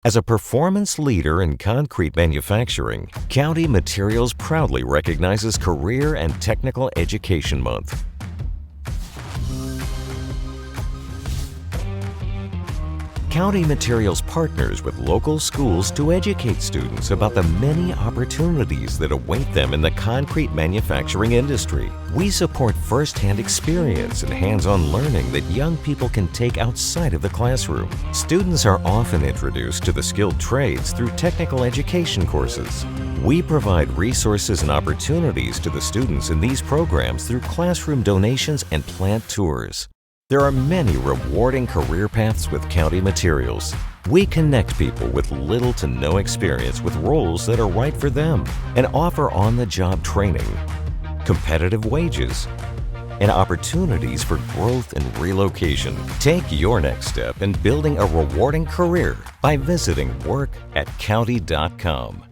As a performance leader in concrete manufacturing, County Materials proudly recognizes Career and Technical Education Month. County Materials partners with local schools to educate students about the many opportunities that await them in the concrete manufacturing industry. We support first-hand experience and hands-on learning that young people can take outside of the classroom. Students are often introduced to the skilled trades through technical education courses. We provide resources and opportunities to the students in these programs through classroom donations and plant tours. There are many rewarding career paths with County Materials. We connect people with little to no experience with roles that are right for them and offer on-the-job training, competitive wages, and opportunities for growth and relocation. Take your next step in building a rewarding career by visiting work@county.com.